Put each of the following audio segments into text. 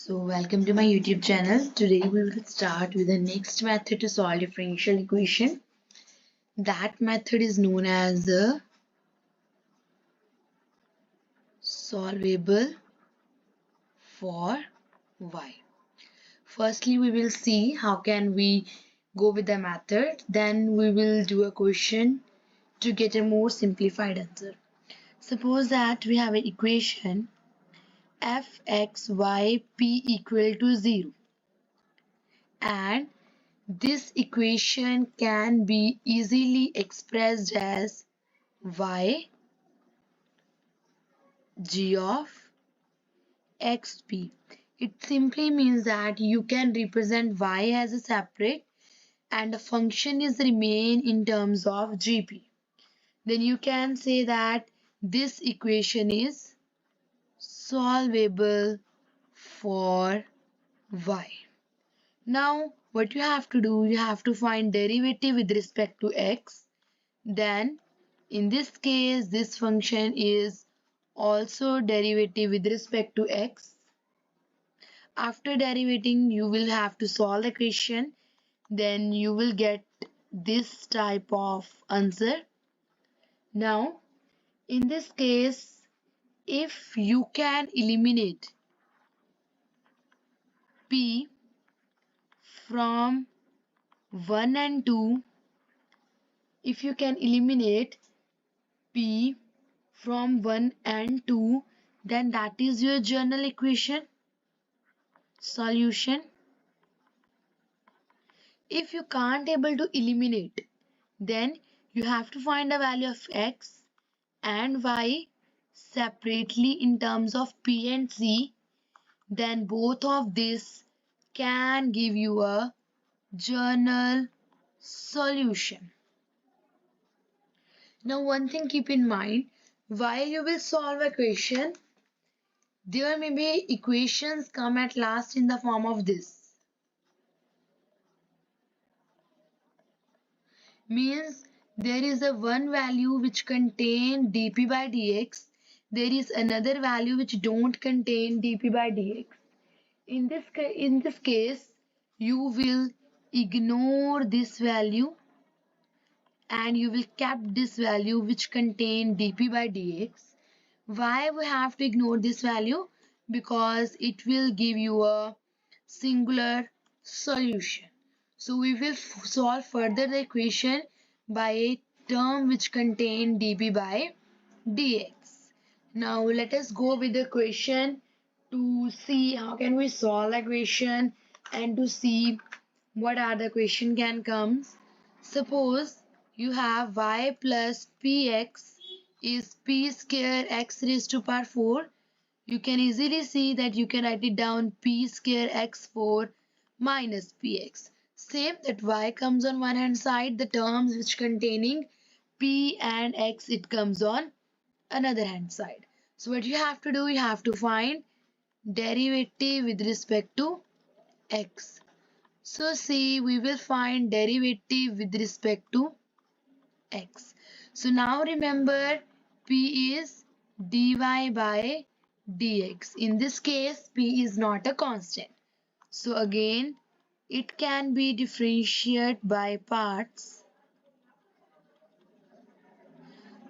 So welcome to my YouTube channel. Today we will start with the next method to solve differential equation. That method is known as the solvable for y. Firstly, we will see how can we go with the method. Then we will do a question to get a more simplified answer. Suppose that we have an equation fxyp equal to 0 and this equation can be easily expressed as y g of xp. It simply means that you can represent y as a separate and the function is remain in terms of gp. Then you can say that this equation is solvable for y. Now what you have to do, you have to find derivative with respect to x. Then in this case this function is also derivative with respect to x. After derivating you will have to solve the equation, then you will get this type of answer. Now in this case if you can eliminate p from 1 and 2, if you can eliminate p from 1 and 2, then that is your general equation solution. If you can't able to eliminate, then you have to find the value of x and y separately in terms of p and c. Then both of this can give you a general solution. Now one thing keep in mind, while you will solve a equation, there may be equations come at last in the form of this. Means there is a one value which contain dp by dx. There is another value which don't contain dp by dx. In this case, you will ignore this value and you will keep this value which contain dp by dx. Why we have to ignore this value? Because it will give you a singular solution. So we will solve further the equation by a term which contain dp by dx. Now let us go with the equation to see how can we solve the equation and to see what are the equation can come. Suppose you have y plus px is p square x raised to power 4. You can easily see that you can write it down p square x4 minus px. Same that y comes on one hand side, the terms which containing p and x it comes on another hand side. So what you have to do, you have to find derivative with respect to x. So see, we will find derivative with respect to x. So now remember p is dy by dx. In this case p is not a constant. So again it can be differentiated by parts.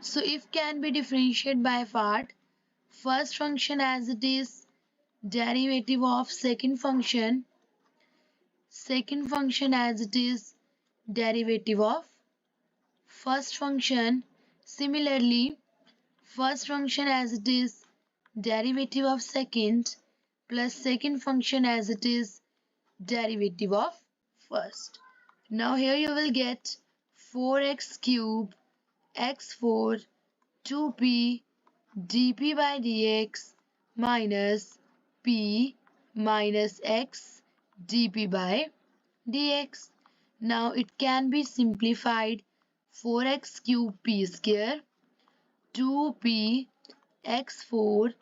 So if can be differentiated by part, first function as it is derivative of second function as it is derivative of first function. Similarly, first function as it is derivative of second plus second function as it is derivative of first. Now here you will get 4x cube x4 2p dp by dx minus p minus x dp by dx. Now it can be simplified 4x cube p square 2p x4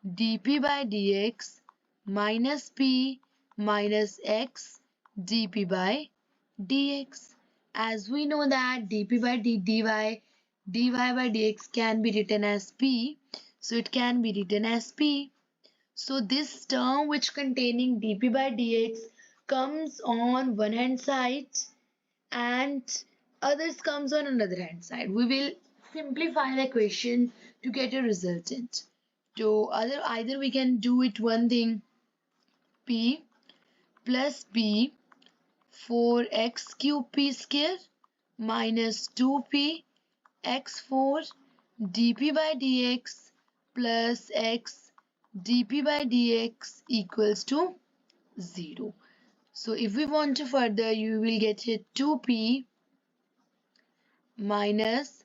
dp by dx minus p minus x dp by dx. As we know that dp by dy by dx can be written as p, so it can be written as p. So this term which containing dp by dx comes on one hand side and others comes on another hand side. We will simplify the equation to get a resultant. So either we can do it one thing, p plus b 4x cube p square minus 2p x4 dp by dx plus x dp by dx equals to 0. So if we want to further, you will get here 2p minus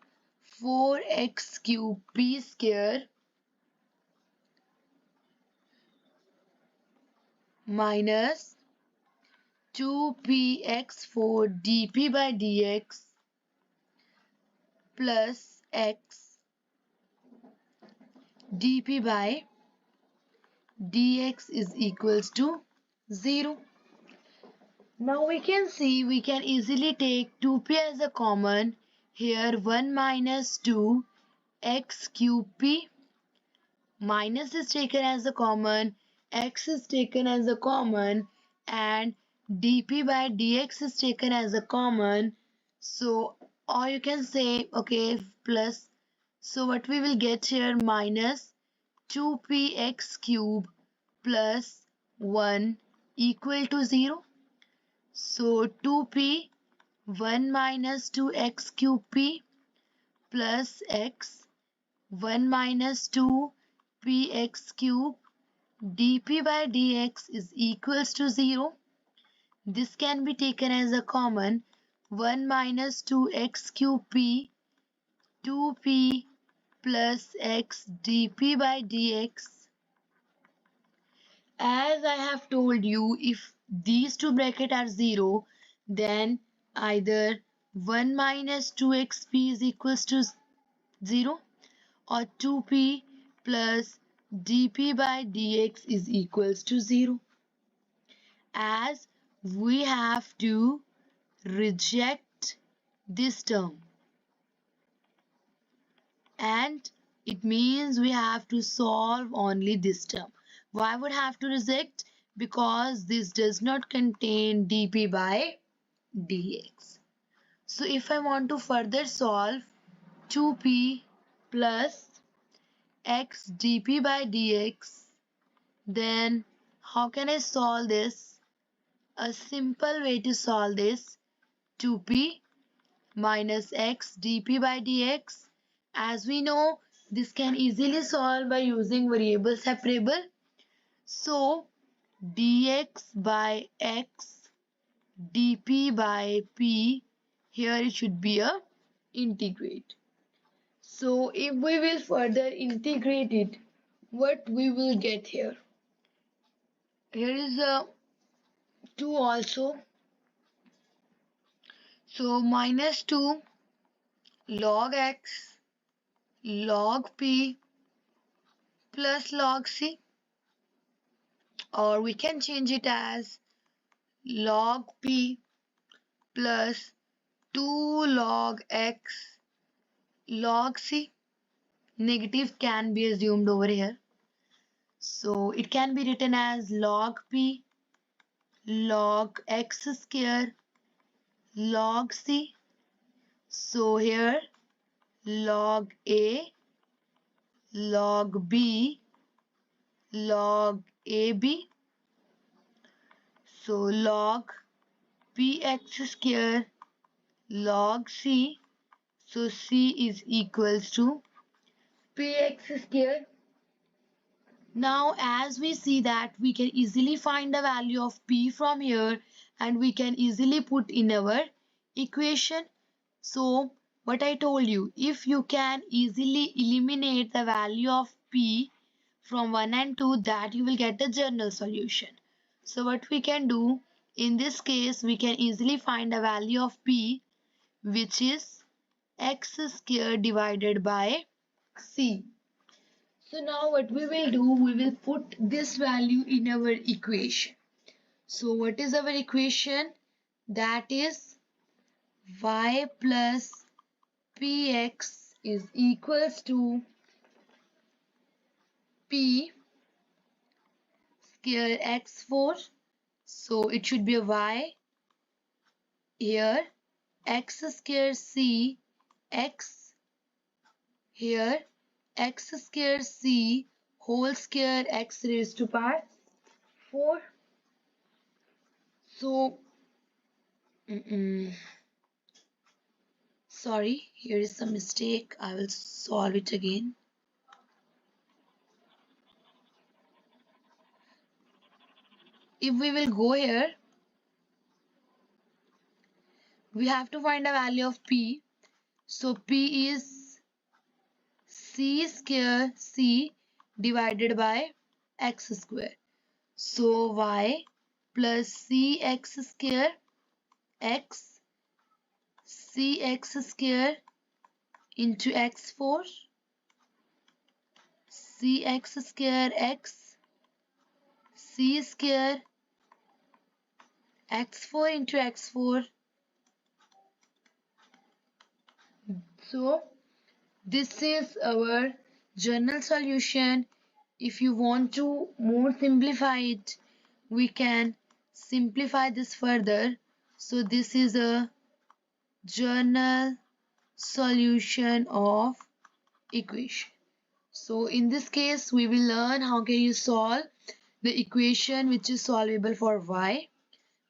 4x cube p square minus 2px4 dp by dx plus x dp by dx is equals to 0. Now we can see we can easily take 2p as a common. Here 1 minus 2 x cube p minus is taken as a common, x is taken as a common and dp by dx is taken as a common. So or you can say okay plus. So what we will get here minus 2px cube plus 1 equal to 0. So 2p 1 minus 2x cube p plus x 1 minus 2 px cube dp by dx is equals to 0. This can be taken as a common 1 minus 2x cube p 2p plus x dp by dx. As I have told you, if these two brackets are 0, then either 1 minus 2xp is equals to 0 or 2p plus dp by dx is equals to 0. As we have to reject this term and it means we have to solve only this term. Why would have to reject? Because this does not contain dp by dx. So if I want to further solve 2p plus x dp by dx, then how can I solve this? A simple way to solve this, 2p minus x dp by dx. As we know, this can easily solve by using variable separable. So dx by x dp by p, here it should be a integrate. So if we will further integrate it, what we will get here? Here is a 2 also. So minus 2 log x log p plus log c, or we can change it as log p plus 2 log x log c. Negative can be assumed over here. So it can be written as log p log x square log c. So here log a log b log ab. So log px square log c. So c is equals to px square. Now as we see that we can easily find the value of p from here and we can easily put in our equation. So what I told you, if you can easily eliminate the value of p from 1 and 2, that you will get the general solution. So what we can do in this case, we can easily find the value of p, which is x squared divided by c. So now what we will do, we will put this value in our equation. So what is our equation? That is y plus px is equals to p square x4. So it should be a y here. X square c x here. X square c whole square x raised to power 4. So, sorry, here is some mistake. I will solve it again. If we will go here, we have to find a value of p. So p is c square c divided by x square. So y plus cx square x cx square into x4 cx square x c square x4 into x4. So this is our general solution. If you want to more simplify it, we can simplify this further. So this is a general solution of equation. So in this case, we will learn how can you solve the equation which is solvable for y.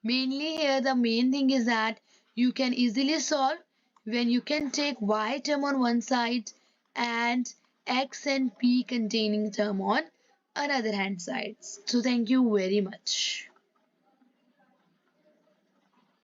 Mainly here the main thing is that you can easily solve when you can take y term on one side and x and p containing term on another hand side. So thank you very much.